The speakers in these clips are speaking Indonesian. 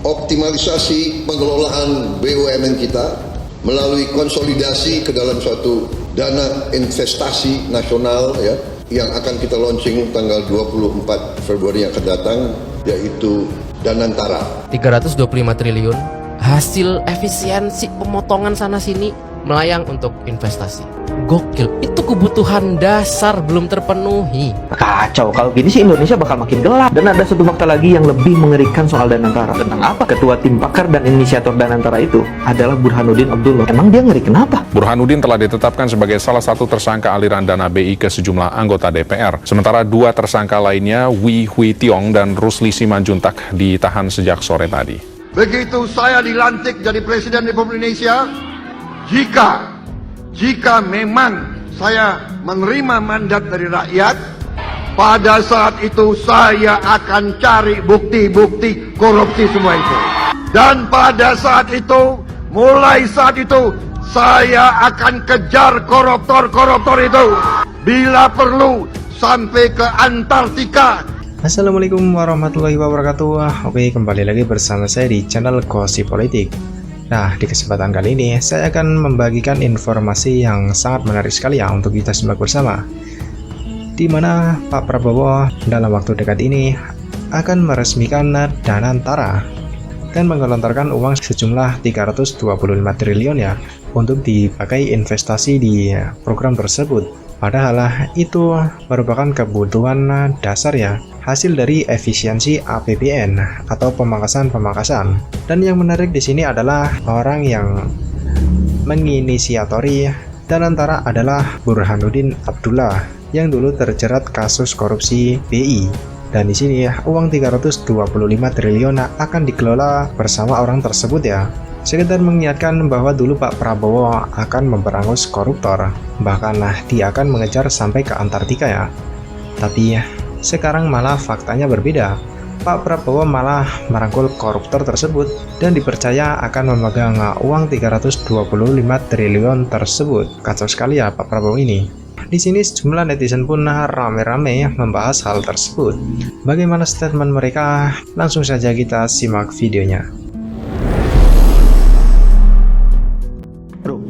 optimalisasi pengelolaan BUMN kita melalui konsolidasi ke dalam suatu dana investasi nasional ya, yang akan kita launching tanggal 24 Februari yang akan datang, yaitu Danantara. 325 triliun hasil efisiensi pemotongan sana-sini melayang untuk investasi. Gokil, itu kebutuhan dasar belum terpenuhi. Kacau, kalau gini sih Indonesia bakal makin gelap. Dan ada satu fakta lagi yang lebih mengerikan soal Danantara. Tentang apa? Ketua tim pakar dan inisiator Danantara itu adalah Burhanuddin Abdullah. Emang dia ngeri kenapa? Burhanuddin telah ditetapkan sebagai salah satu tersangka aliran dana BI ke sejumlah anggota DPR. Sementara dua tersangka lainnya, Wee Hui Tiong dan Rusli Simanjuntak, ditahan sejak sore tadi. Begitu saya dilantik jadi Presiden Republik Indonesia, jika memang saya menerima mandat dari rakyat, pada saat itu saya akan cari bukti-bukti korupsi semua itu. Dan pada saat itu, mulai saat itu, saya akan kejar koruptor-koruptor itu. Bila perlu, sampai ke Antartika. Assalamualaikum warahmatullahi wabarakatuh. Oke, kembali lagi bersama saya di channel Gosip Politik. Nah, di kesempatan kali ini saya akan membagikan informasi yang sangat menarik sekali ya untuk kita simak bersama, di mana Pak Prabowo dalam waktu dekat ini akan meresmikan Danantara dan menggelontorkan uang sejumlah 325 triliun ya untuk dipakai investasi di program tersebut. Padahal itu merupakan kebutuhan dasar ya, hasil dari efisiensi APBN atau pemangkasan. Dan yang menarik di sini adalah orang yang menginisiatori Danantara adalah Burhanuddin Abdullah yang dulu terjerat kasus korupsi BI. Dan di sini uang 325 triliun akan dikelola bersama orang tersebut ya. Sekedar mengingatkan bahwa dulu Pak Prabowo akan memberangus koruptor, bahkan dia akan mengejar sampai ke Antartika ya. Tapi sekarang malah faktanya berbeda. Pak Prabowo malah merangkul koruptor tersebut dan dipercaya akan memegang uang 325 triliun tersebut. Kacau sekali ya Pak Prabowo ini. Di sini sejumlah netizen pun rame-rame membahas hal tersebut. Bagaimana statement mereka? Langsung saja kita simak videonya.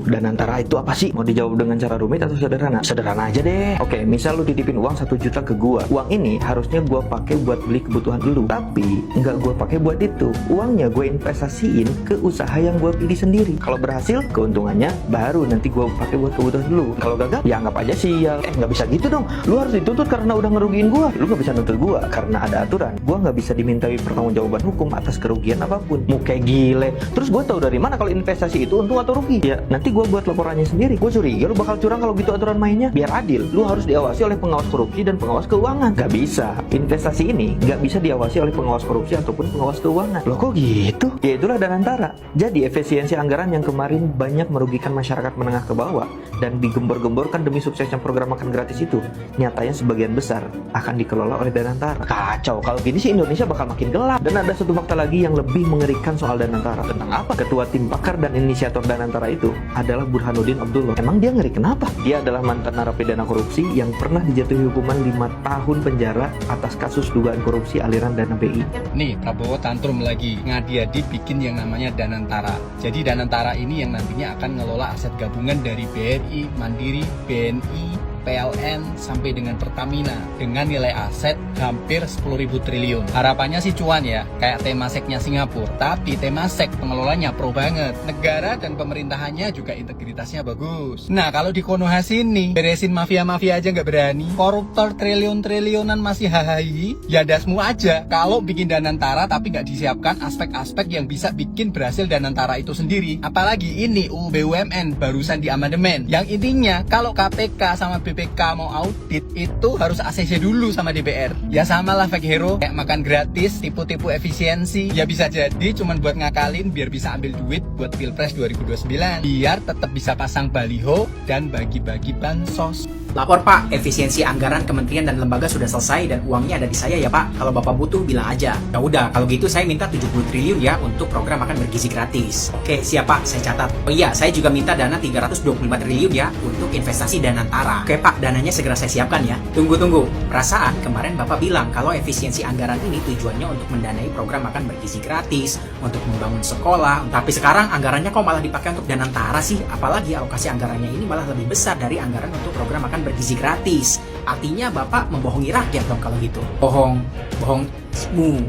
Danantara itu apa sih? Mau dijawab dengan cara rumit atau sederhana? Sederhana aja deh. Oke, misal lu dititipin uang 1 juta ke gua. Uang ini harusnya gua pakai buat beli kebutuhan lu, tapi nggak gua pakai buat itu. Uangnya gue investasiin ke usaha yang gua pilih sendiri. Kalau berhasil, keuntungannya baru nanti gua pakai buat kebutuhan lu. Kalau gagal, ya anggap aja sial. Nggak bisa gitu dong. Lu harus dituntut karena udah ngerugiin gua. Lu nggak bisa nuntut gua karena ada aturan. Gua nggak bisa dimintai pertanggungjawaban hukum atas kerugian apapun. Mau kayak gile. Terus gua tahu dari mana kalau investasi itu untung atau rugi? Ya nanti gua buat laporannya sendiri. Gue curiga lu bakal curang kalau gitu aturan mainnya. Biar adil, lu harus diawasi oleh pengawas korupsi dan pengawas keuangan. Gak bisa. Investasi ini gak bisa diawasi oleh pengawas korupsi ataupun pengawas keuangan. Loh kok gitu? Ya itulah Danantara. Jadi efisiensi anggaran yang kemarin banyak merugikan masyarakat menengah ke bawah dan digembor-gemborkan demi suksesnya program makan gratis itu, nyatanya sebagian besar akan dikelola oleh Danantara. Kacau, kalau gini sih Indonesia bakal makin gelap. Dan ada satu fakta lagi yang lebih mengerikan soal Danantara. Tentang apa? Ketua tim pakar dan inisiator Danantara itu adalah Burhanuddin Abdullah. Emang dia ngeri kenapa? Dia adalah mantan narapidana korupsi yang pernah dijatuhi hukuman 5 tahun penjara atas kasus dugaan korupsi aliran dana BI. Nih, Prabowo tantrum lagi. Ngadi-adi bikin yang namanya Danantara. Jadi Danantara ini yang nantinya akan ngelola aset gabungan dari BRI, Mandiri, BNI, PLN sampai dengan Pertamina dengan nilai aset hampir 10.000 triliun. Harapannya sih cuan ya, kayak Temaseknya Singapura. Tapi Temasek pengelolanya pro banget. Negara dan pemerintahannya juga integritasnya bagus. Nah, kalau di Konoha sini beresin mafia-mafia aja nggak berani. Koruptor triliun-triliunan masih hahahi. Ya dasmu aja. Kalau bikin Danantara tapi nggak disiapkan aspek-aspek yang bisa bikin berhasil Danantara itu sendiri. Apalagi ini UU BUMN barusan di amandemen. Yang intinya kalau KPK sama BPK mau audit itu harus ACC dulu sama DPR. Ya samalah fake hero, kayak makan gratis, tipu-tipu efisiensi. Ya bisa jadi cuman buat ngakalin biar bisa ambil duit buat Pilpres 2029. Biar tetap bisa pasang baliho dan bagi-bagi bansos. Lapor Pak, efisiensi anggaran kementerian dan lembaga sudah selesai dan uangnya ada di saya ya Pak. Kalau Bapak butuh bilang aja. Ya udah, kalau gitu saya minta 70 triliun ya untuk program makan bergizi gratis. Oke, siap Pak, saya catat. Oh iya, saya juga minta dana 325 triliun ya untuk investasi Danantara. Oke Pak. Pak, dananya segera saya siapkan ya. Tunggu. Perasaan kemarin Bapak bilang kalau efisiensi anggaran ini tujuannya untuk mendanai program makan bergizi gratis, untuk membangun sekolah. Tapi sekarang anggarannya kok malah dipakai untuk Danantara sih? Apalagi alokasi anggarannya ini malah lebih besar dari anggaran untuk program makan bergizi gratis. Artinya Bapak membohongi rakyat dong kalau gitu. Bohongmu.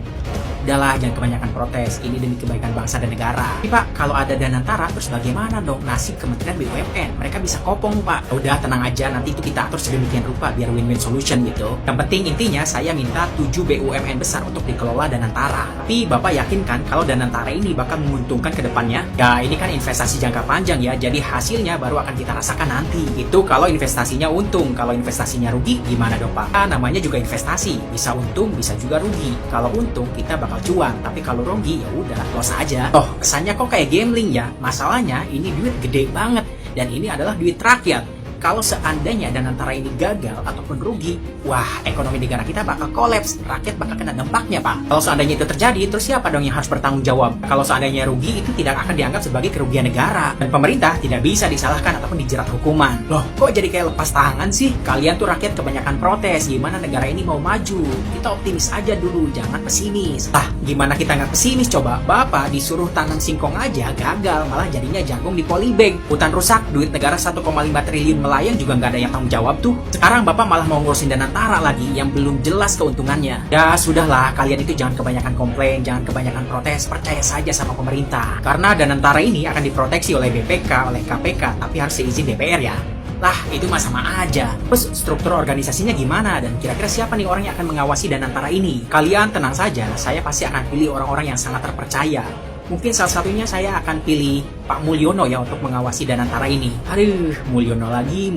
Udahlah, jangan kebanyakan protes. Ini demi kebaikan bangsa dan negara. Tapi Pak, kalau ada Danantara, terus bagaimana dong nasib Kementerian BUMN? Mereka bisa kopong, Pak. Udah, tenang aja. Nanti itu kita atur sedemikian rupa biar win-win solution gitu. Yang penting intinya saya minta 7 BUMN besar untuk dikelola Danantara. Tapi Bapak yakin kan kalau Danantara ini bakal menguntungkan ke depannya? Ya, ini kan investasi jangka panjang ya. Jadi hasilnya baru akan kita rasakan nanti. Itu kalau investasinya untung. Kalau investasinya rugi, gimana dong, Pak? Namanya juga investasi. Bisa untung, bisa juga rugi. Kalau untung, kita bakal cuan, tapi kalau rugi ya udah loss aja. Kesannya kok kayak gambling ya. Masalahnya ini duit gede banget dan ini adalah duit rakyat. Kalau seandainya Danantara ini gagal ataupun rugi, wah, ekonomi negara kita bakal kolaps, rakyat bakal kena dampaknya, Pak. Kalau seandainya itu terjadi, terus siapa dong yang harus bertanggung jawab? Kalau seandainya rugi, itu tidak akan dianggap sebagai kerugian negara. Dan pemerintah tidak bisa disalahkan ataupun dijerat hukuman. Loh, kok jadi kayak lepas tangan sih? Kalian tuh rakyat kebanyakan protes, gimana negara ini mau maju? Kita optimis aja dulu, jangan pesimis. Gimana kita nggak pesimis coba? Bapak disuruh tanam singkong aja, gagal, malah jadinya jagung di polybag. Hutan rusak, duit negara 1,5 triliun melayang juga nggak ada yang tanggung jawab tuh. Sekarang Bapak malah mau ngurusin Danantara lagi yang belum jelas keuntungannya. Ya sudahlah, kalian itu jangan kebanyakan komplain, jangan kebanyakan protes, percaya saja sama pemerintah. Karena Danantara ini akan diproteksi oleh BPK, oleh KPK, tapi harus seizin DPR ya. Lah, itu mah sama aja. Terus struktur organisasinya gimana dan kira-kira siapa nih orang yang akan mengawasi Danantara ini? Kalian tenang saja, saya pasti akan pilih orang-orang yang sangat terpercaya. Mungkin salah satunya saya akan pilih Pak Mulyono ya untuk mengawasi Danantara ini. Aduh, Mulyono lagi.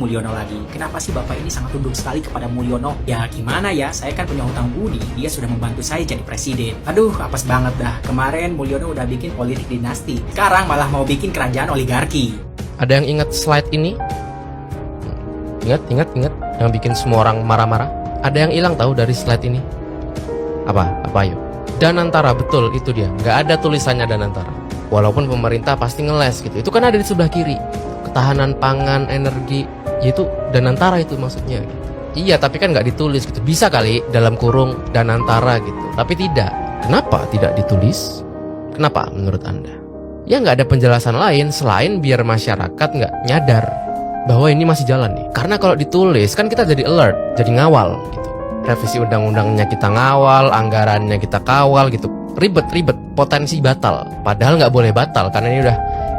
Kenapa sih Bapak ini sangat tunduk sekali kepada Mulyono? Ya gimana ya, saya kan punya hutang budi. Dia sudah membantu saya jadi presiden. Aduh, apes banget dah. Kemarin Mulyono udah bikin politik dinasti. Sekarang malah mau bikin kerajaan oligarki. Ada yang ingat slide ini? Ingat yang bikin semua orang marah-marah. Ada yang hilang tahu dari slide ini? Apa ayo? Danantara, betul, itu dia. Nggak ada tulisannya Danantara. Walaupun pemerintah pasti ngeles gitu. Itu kan ada di sebelah kiri. Ketahanan pangan, energi, yaitu Danantara itu maksudnya gitu. Iya, tapi kan nggak ditulis gitu. Bisa kali dalam kurung Danantara gitu. Tapi tidak. Kenapa tidak ditulis? Kenapa menurut Anda? Ya nggak ada penjelasan lain selain biar masyarakat nggak nyadar bahwa ini masih jalan nih. Karena kalau ditulis kan kita jadi alert, jadi ngawal gitu. Revisi undang-undangnya kita ngawal, anggarannya kita kawal gitu. Ribet, potensi batal. Padahal nggak boleh batal karena ini udah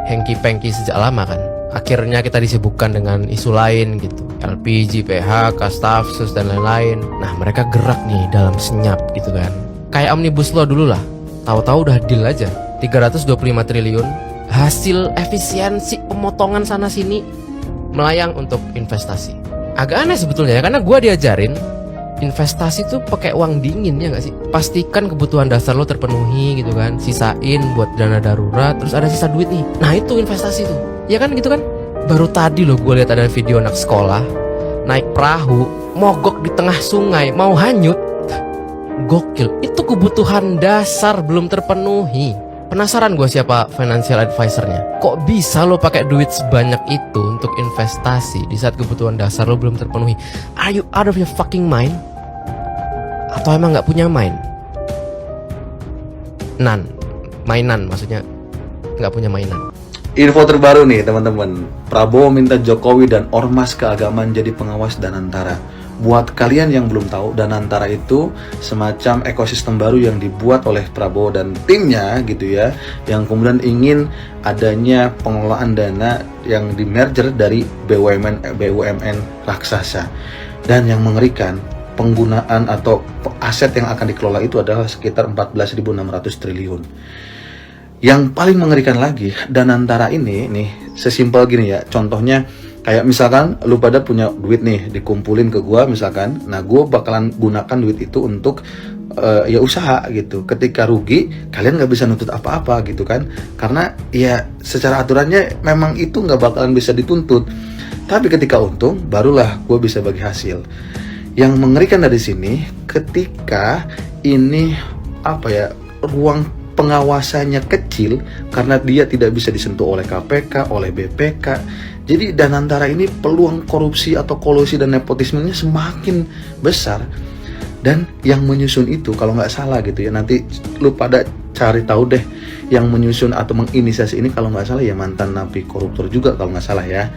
hengki-pengki sejak lama kan. Akhirnya kita disibukkan dengan isu lain gitu, LPG, PHK, stafsus dan lain-lain. Nah, mereka gerak nih dalam senyap gitu kan. Kayak Omnibus Law dulu lah. Tahu-tahu udah deal aja 325 triliun hasil efisiensi pemotongan sana sini melayang untuk investasi. Agak aneh sebetulnya ya, karena gue diajarin investasi tuh pakai uang dingin ya nggak sih? Pastikan kebutuhan dasar lo terpenuhi gitu kan, sisain buat dana darurat, terus ada sisa duit nih. Nah itu investasi tuh, ya kan gitu kan? Baru tadi lo gue lihat ada video anak sekolah naik perahu, mogok di tengah sungai, mau hanyut. Gokil, itu kebutuhan dasar belum terpenuhi. Penasaran gue siapa financial advisornya. Kok bisa lo pakai duit sebanyak itu untuk investasi di saat kebutuhan dasar lo belum terpenuhi? Are you out of your fucking mind? Atau emang gak punya mind? Mainan maksudnya. Gak punya mainan. Info terbaru nih teman-teman. Prabowo minta Jokowi dan Ormas Keagamaan jadi pengawas Danantara. Buat kalian yang belum tahu, Danantara itu semacam ekosistem baru yang dibuat oleh Prabowo dan timnya gitu ya, yang kemudian ingin adanya pengelolaan dana yang di-merger dari BUMN raksasa. Dan yang mengerikan, penggunaan atau aset yang akan dikelola itu adalah sekitar 14.600 triliun. Yang paling mengerikan lagi, Danantara ini nih, sesimpel gini ya, contohnya kayak misalkan lu pada punya duit nih, dikumpulin ke gua misalkan, nah gua bakalan gunakan duit itu untuk ya usaha gitu. Ketika rugi, kalian nggak bisa nuntut apa-apa gitu kan, karena ya secara aturannya memang itu nggak bakalan bisa dituntut. Tapi ketika untung, barulah gua bisa bagi hasil. Yang mengerikan dari sini, ketika ini ruang pengawasannya kecil karena dia tidak bisa disentuh oleh KPK, oleh BPK. Jadi Danantara ini peluang korupsi atau kolusi dan nepotismenya semakin besar. Dan yang menyusun itu kalau nggak salah gitu ya, nanti lu pada cari tahu deh, yang menyusun atau menginisiasi ini kalau nggak salah ya mantan napi koruptor juga kalau nggak salah ya.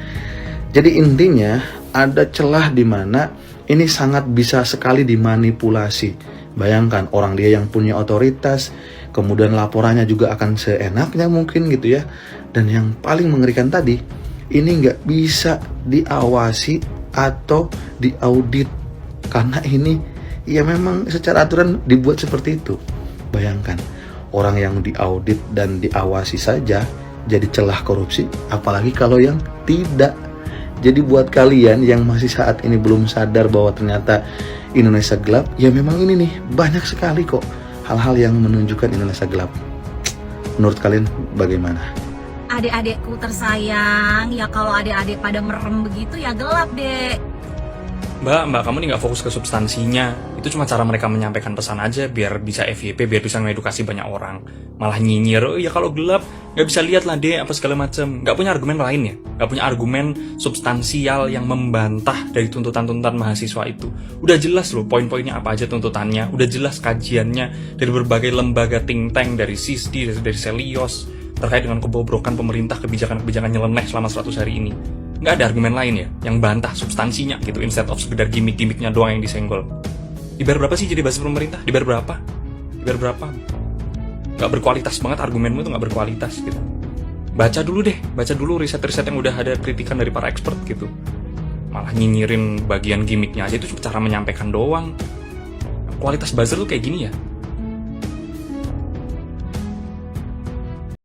Jadi intinya ada celah di mana ini sangat bisa sekali dimanipulasi. Bayangkan orang dia yang punya otoritas, kemudian laporannya juga akan seenaknya mungkin gitu ya. Dan yang paling mengerikan tadi, ini nggak bisa diawasi atau diaudit karena ini ya memang secara aturan dibuat seperti itu. Bayangkan orang yang diaudit dan diawasi saja jadi celah korupsi, apalagi kalau yang tidak. Jadi buat kalian yang masih saat ini belum sadar bahwa ternyata Indonesia gelap, ya memang ini nih banyak sekali kok hal-hal yang menunjukkan Indonesia gelap. Menurut kalian bagaimana? Adik-adikku tersayang, ya kalau adik-adik pada merem begitu ya gelap deh. Mbak, kamu nih nggak fokus ke substansinya. Itu cuma cara mereka menyampaikan pesan aja biar bisa FYP, biar bisa mengedukasi banyak orang. Malah nyinyir, oh ya kalau gelap nggak bisa lihat lah deh, apa segala macam. Nggak punya argumen lain ya, nggak punya argumen substansial yang membantah dari tuntutan-tuntutan mahasiswa itu. Udah jelas loh poin-poinnya apa aja tuntutannya, udah jelas kajiannya dari berbagai lembaga think tank, dari SISDI, dari Selios, terkait dengan kebobrokan pemerintah kebijakan-kebijakan nyeleneh selama 100 hari ini. Nggak ada argumen lain ya yang bantah substansinya gitu, instead of sekedar gimmick-gimmicknya doang yang disenggol. Dibayar berapa sih jadi buzzer pemerintah? Dibayar berapa? Nggak berkualitas banget, argumenmu itu nggak berkualitas gitu. Baca dulu riset-riset yang udah ada kritikan dari para expert gitu. Malah nyinyirin bagian gimmicknya aja, itu cuma cara menyampaikan doang. Kualitas buzzer tuh kayak gini ya.